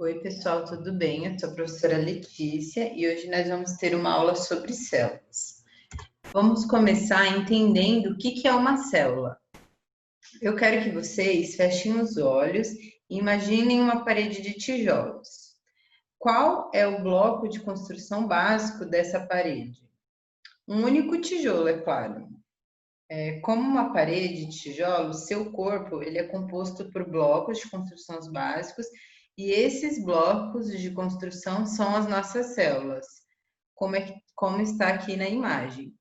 Oi, pessoal, tudo bem? Eu sou a professora Letícia e hoje nós vamos ter uma aula sobre células. Vamos começar entendendo o que é uma célula. Eu quero que vocês fechem os olhos e imaginem uma parede de tijolos. Qual é o bloco de construção básico dessa parede? Um único tijolo, é claro. Como uma parede de tijolos, seu corpo ele é composto por blocos de construção básicos e esses blocos de construção são as nossas células, como está aqui na imagem.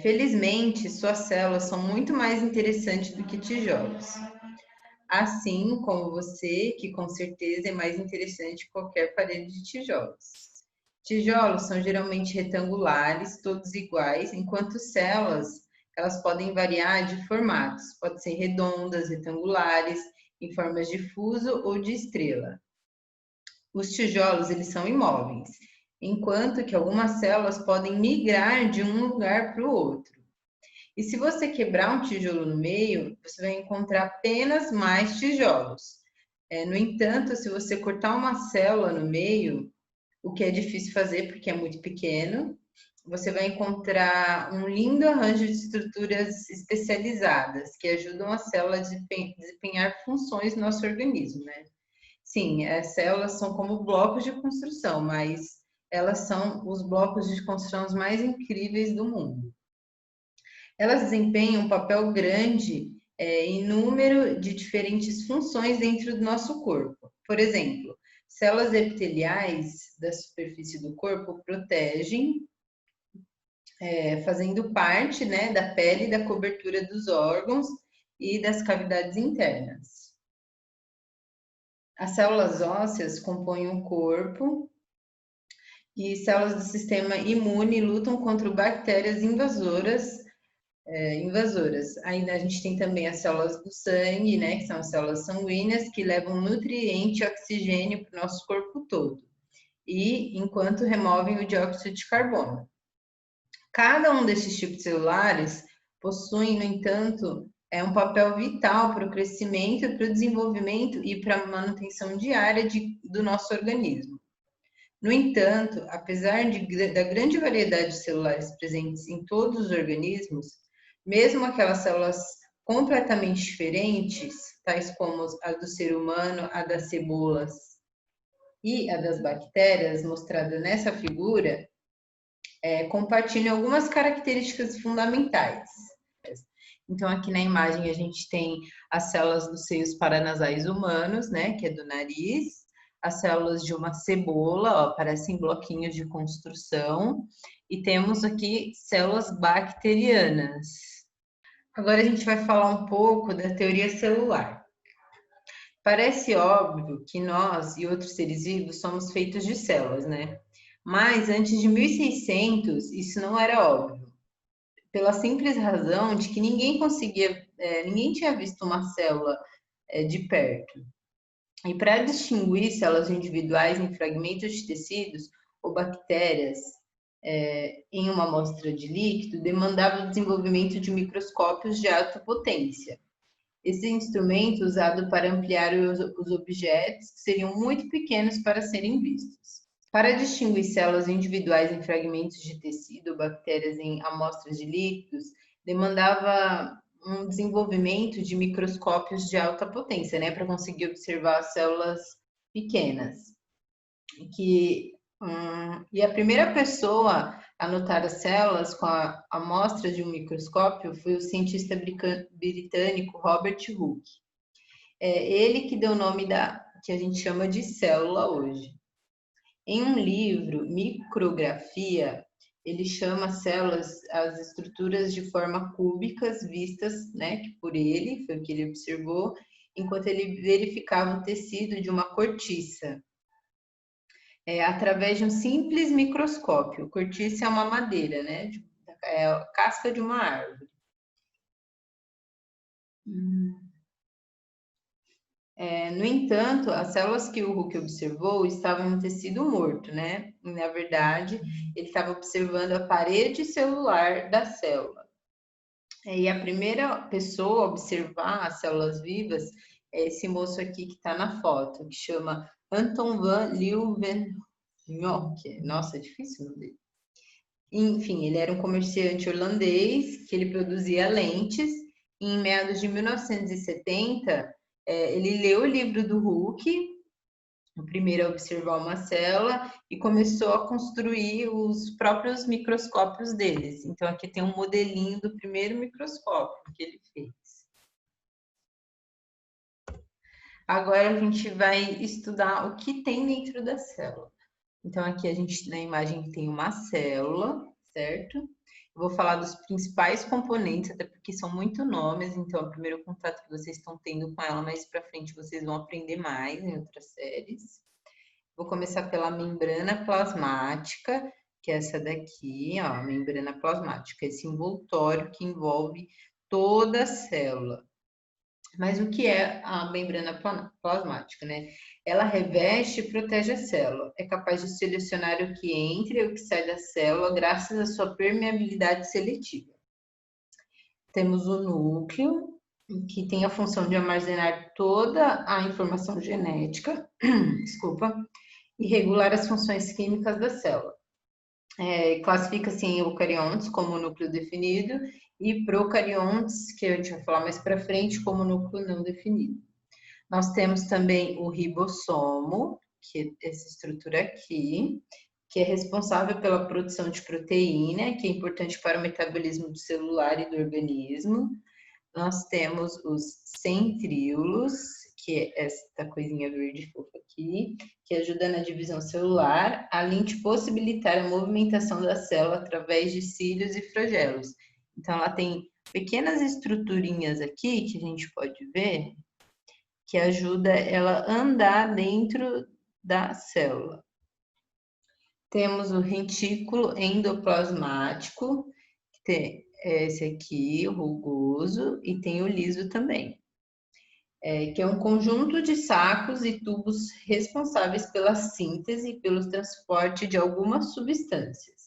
Felizmente, suas células são muito mais interessantes do que tijolos. Assim como você, que com certeza é mais interessante que qualquer parede de tijolos. Tijolos são geralmente retangulares, todos iguais, enquanto células, elas podem variar de formatos, podem ser redondas, retangulares, em formas de fuso ou de estrela. Os tijolos, eles são imóveis, enquanto que algumas células podem migrar de um lugar para o outro. E se você quebrar um tijolo no meio, você vai encontrar apenas mais tijolos. No entanto, se você cortar uma célula no meio, o que é difícil fazer porque é muito pequeno, você vai encontrar um lindo arranjo de estruturas especializadas que ajudam a célula a desempenhar funções no nosso organismo, né? Sim, as células são como blocos de construção, mas elas são os blocos de construção mais incríveis do mundo. Elas desempenham um papel grande em número de diferentes funções dentro do nosso corpo. Por exemplo, células epiteliais da superfície do corpo protegem, fazendo parte, né, da pele e da cobertura dos órgãos e das cavidades internas. As células ósseas compõem o corpo e células do sistema imune lutam contra bactérias invasoras. Ainda a gente tem também as células do sangue, né, que são as células sanguíneas, que levam nutriente e oxigênio para o nosso corpo todo, e enquanto removem o dióxido de carbono. Cada um desses tipos celulares possui, no entanto, um papel vital para o crescimento, para o desenvolvimento e para a manutenção diária do nosso organismo. No entanto, apesar da grande variedade de celulares presentes em todos os organismos, mesmo aquelas células completamente diferentes, tais como a do ser humano, a das cebolas e a das bactérias, mostrada nessa figura, compartilham algumas características fundamentais. Então, aqui na imagem a gente tem as células dos seios paranasais humanos, né, que é do nariz, as células de uma cebola, ó, parecem bloquinhos de construção, e temos aqui células bacterianas. Agora a gente vai falar um pouco da teoria celular. Parece óbvio que nós e outros seres vivos somos feitos de células, né? Mas antes de 1600, isso não era óbvio. Pela simples razão de que ninguém tinha visto uma célula de perto. E para distinguir células individuais em fragmentos de tecidos ou bactérias em uma amostra de líquido, demandava o desenvolvimento de microscópios de alta potência. Esse instrumento usado para ampliar os objetos que seriam muito pequenos para serem vistos. Para distinguir células individuais em fragmentos de tecido ou bactérias em amostras de líquidos, demandava um desenvolvimento de microscópios de alta potência, né, para conseguir observar células pequenas. E a primeira pessoa a notar as células com a amostra de um microscópio foi o cientista britânico Robert Hooke. Ele que deu o nome que a gente chama de célula hoje. Em um livro, Micrografia, ele chama células, as estruturas de forma cúbicas vistas, né, por ele, foi o que ele observou, enquanto ele verificava o tecido de uma cortiça. Através de um simples microscópio. Cortiça é uma madeira, né? É a casca de uma árvore. No entanto, as células que o Hooke observou estavam em um tecido morto, né? E, na verdade, ele estava observando a parede celular da célula. E a primeira pessoa a observar as células vivas é esse moço aqui que está na foto, que chama Anton van Leeuwenhoek. Nossa, é difícil o nome dele. Enfim, ele era um comerciante holandês que ele produzia lentes. E em meados de 1970, ele leu o livro do Hooke, o primeiro a observar uma célula, e começou a construir os próprios microscópios deles. Então, aqui tem um modelinho do primeiro microscópio que ele fez. Agora a gente vai estudar o que tem dentro da célula. Então, aqui a gente, na imagem, tem uma célula, certo? Eu vou falar dos principais componentes, até porque são muito nomes, então, é o primeiro contato que vocês estão tendo com ela, mais para frente vocês vão aprender mais em outras séries. Vou começar pela membrana plasmática, que é essa daqui, ó, a membrana plasmática, esse envoltório que envolve toda a célula. Mas o que é a membrana plasmática, né? Ela reveste e protege a célula. É capaz de selecionar o que entra e o que sai da célula graças à sua permeabilidade seletiva. Temos o núcleo, que tem a função de armazenar toda a informação genética, desculpa, e regular as funções químicas da célula. Classifica-se em eucariontes como núcleo definido e procariontes, que a gente vai falar mais para frente, como núcleo não definido. Nós temos também o ribossomo, que é essa estrutura aqui, que é responsável pela produção de proteína, que é importante para o metabolismo celular e do organismo. Nós temos os centríolos, que é esta coisinha verde fofa aqui, que ajuda na divisão celular, além de possibilitar a movimentação da célula através de cílios e flagelos. Então, ela tem pequenas estruturinhas aqui, que a gente pode ver, que ajuda ela a andar dentro da célula. Temos o retículo endoplasmático, que tem esse aqui, o rugoso, e tem o liso também. Que é um conjunto de sacos e tubos responsáveis pela síntese e pelo transporte de algumas substâncias.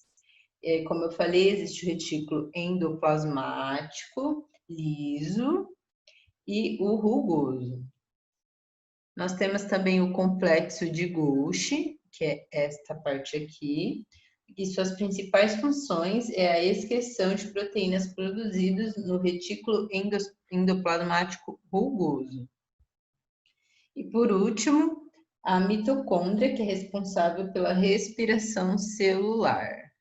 Como eu falei, existe o retículo endoplasmático, liso e o rugoso. Nós temos também o complexo de Golgi, que é esta parte aqui, e suas principais funções é a excreção de proteínas produzidas no retículo endoplasmático rugoso. E por último, a mitocôndria, que é responsável pela respiração celular.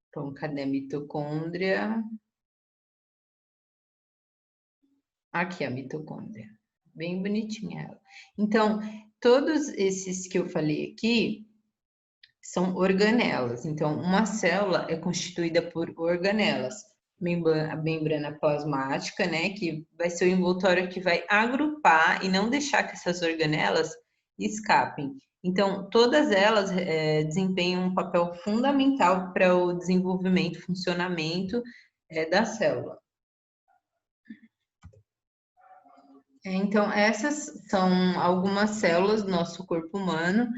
Então, cadê a mitocôndria? Aqui a mitocôndria. Bem bonitinha ela. Então, todos esses que eu falei aqui são organelas. Então, uma célula é constituída por organelas. A membrana plasmática, né, que vai ser o envoltório que vai agrupar e não deixar que essas organelas escapem. Então, todas elas desempenham um papel fundamental para o desenvolvimento e funcionamento da célula. Então, essas são algumas células do nosso corpo humano.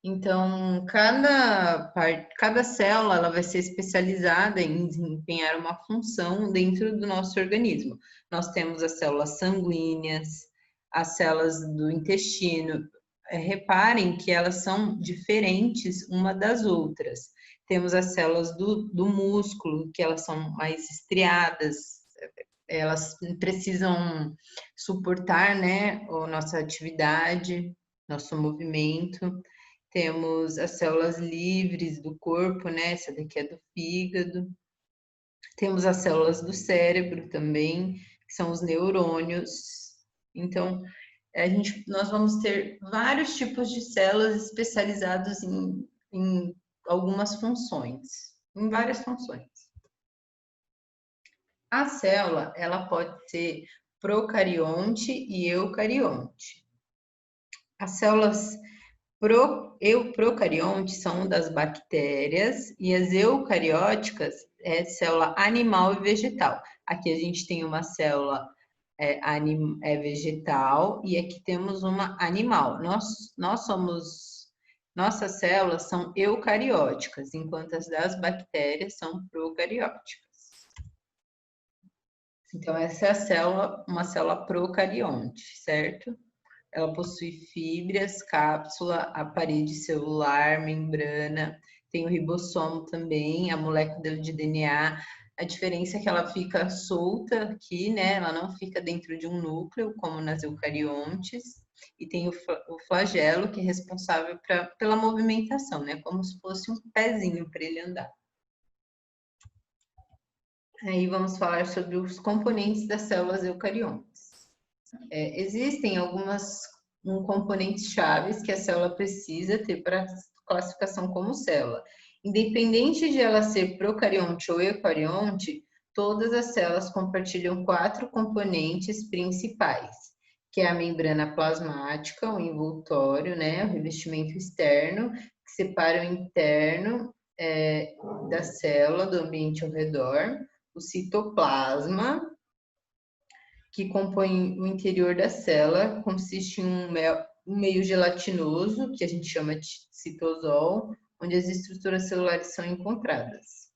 Então, cada célula ela vai ser especializada em desempenhar uma função dentro do nosso organismo. Nós temos as células sanguíneas, as células do intestino. Reparem que elas são diferentes uma das outras. Temos as células do músculo, que elas são mais estriadas, elas precisam suportar, né, a nossa atividade, nosso movimento. Temos as células livres do corpo, né? Essa daqui é do fígado. Temos as células do cérebro também, que são os neurônios. Então, nós vamos ter vários tipos de células especializadas em algumas funções, em várias funções. A célula, ela pode ser procarionte e eucarionte. As células procariontes são das bactérias e as eucarióticas é célula animal e vegetal. Aqui a gente tem uma célula vegetal e aqui temos uma animal. Nossas células são eucarióticas, enquanto as das bactérias são procarióticas. Então, essa é uma célula procarionte, certo? Ela possui fibras, cápsula, a parede celular, membrana, tem o ribossomo também, a molécula de DNA. A diferença é que ela fica solta aqui, né? Ela não fica dentro de um núcleo, como nas eucariontes. E tem o flagelo, que é responsável pela movimentação, né? Como se fosse um pezinho para ele andar. Aí vamos falar sobre os componentes das células eucariontes. Existem algumas componentes chaves que a célula precisa ter para classificação como célula. Independente de ela ser procarionte ou eucarionte, todas as células compartilham 4 componentes principais, que é a membrana plasmática, o envoltório, né, o revestimento externo, que separa o interno da célula do ambiente ao redor, o citoplasma, que compõe o interior da célula, consiste em um meio gelatinoso, que a gente chama de citosol, onde as estruturas celulares são encontradas.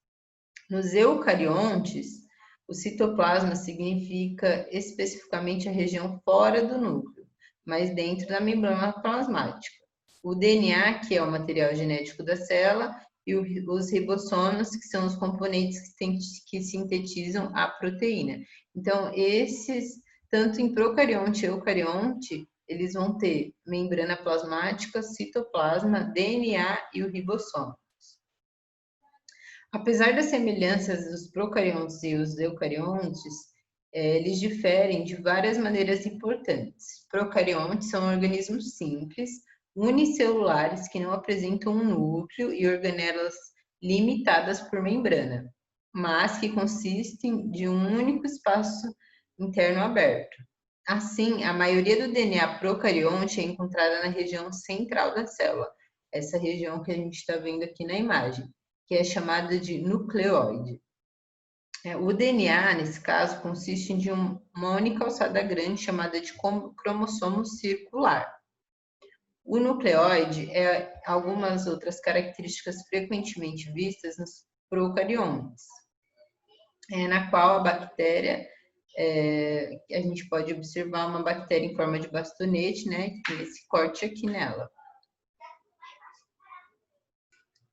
Nos eucariontes, o citoplasma significa especificamente a região fora do núcleo, mas dentro da membrana plasmática. O DNA, que é o material genético da célula, e os ribossomos, que são os componentes que sintetizam a proteína. Então, esses, tanto em procarionte e eucarionte, eles vão ter membrana plasmática, citoplasma, DNA e o ribossomo. Apesar das semelhanças dos procariontes e os eucariontes, eles diferem de várias maneiras importantes. Procariontes são organismos simples, unicelulares, que não apresentam um núcleo e organelas limitadas por membrana, mas que consistem de um único espaço interno aberto. Assim, a maioria do DNA procarionte é encontrada na região central da célula, essa região que a gente está vendo aqui na imagem, que é chamada de nucleóide. O DNA, nesse caso, consiste de uma única alçada grande chamada de cromossomo circular. O nucleóide é algumas outras características frequentemente vistas nos procariontes, na qual a bactéria, a gente pode observar uma bactéria em forma de bastonete, né, que tem esse corte aqui nela.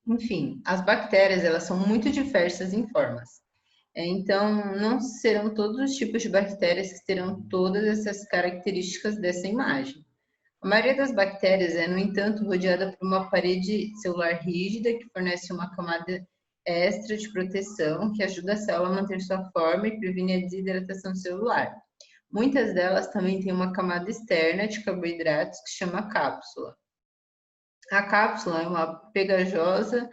Enfim, as bactérias, elas são muito diversas em formas. Então, não serão todos os tipos de bactérias que terão todas essas características dessa imagem. A maioria das bactérias é, no entanto, rodeada por uma parede celular rígida que fornece uma camada extra de proteção que ajuda a célula a manter sua forma e previne a desidratação celular. Muitas delas também têm uma camada externa de carboidratos que chama cápsula. A cápsula é uma pegajosa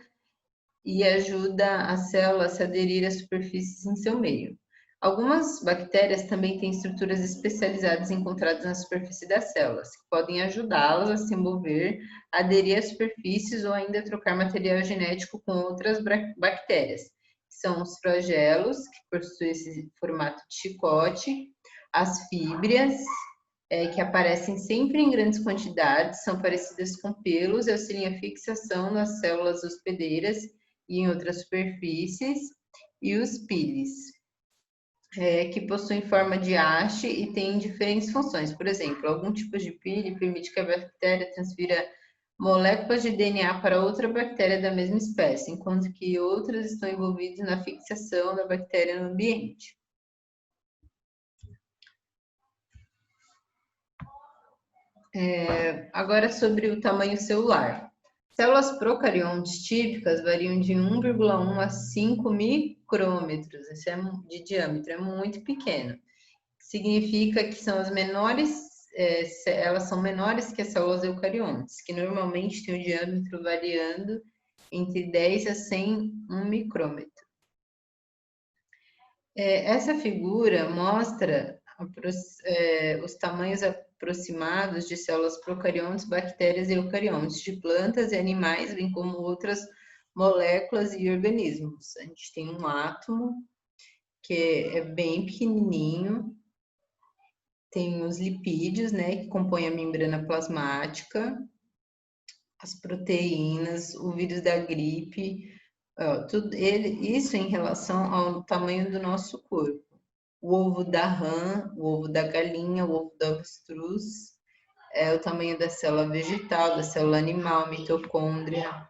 e ajuda a célula a se aderir às superfícies em seu meio. Algumas bactérias também têm estruturas especializadas encontradas na superfície das células, que podem ajudá-las a se mover, aderir às superfícies ou ainda trocar material genético com outras bactérias. São os flagelos, que possuem esse formato de chicote, as fíbrias, que aparecem sempre em grandes quantidades, são parecidas com pelos e auxiliam a fixação nas células hospedeiras e em outras superfícies, e os pilis, que possuem forma de haste e têm diferentes funções. Por exemplo, algum tipo de pili permite que a bactéria transfira moléculas de DNA para outra bactéria da mesma espécie, enquanto que outras estão envolvidas na fixação da bactéria no ambiente. Agora sobre o tamanho celular. Células procariontes típicas variam de 1,1 a 5 micrômetros, esse de diâmetro, é muito pequeno. Significa que são as menores, elas são menores que as células eucariontes, que normalmente têm o diâmetro variando entre 10 a 100 micrômetro. Essa figura mostra os tamanhos aproximados de células procariontes, bactérias e eucariontes, de plantas e animais, bem como outras moléculas e organismos. A gente tem um átomo, que é bem pequenininho, tem os lipídios, né, que compõem a membrana plasmática, as proteínas, o vírus da gripe, isso em relação ao tamanho do nosso corpo. O ovo da rã, o ovo da galinha, o ovo do avestruz é o tamanho da célula vegetal, da célula animal, mitocôndria.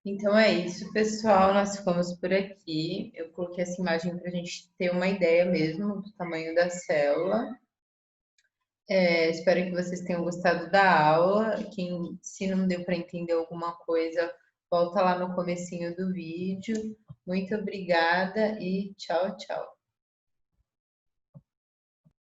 Então é isso, pessoal. Nós ficamos por aqui. Eu coloquei essa imagem para a gente ter uma ideia mesmo do tamanho da célula. Espero que vocês tenham gostado da aula. Se não deu para entender alguma coisa, volta lá no comecinho do vídeo. Muito obrigada e tchau, tchau.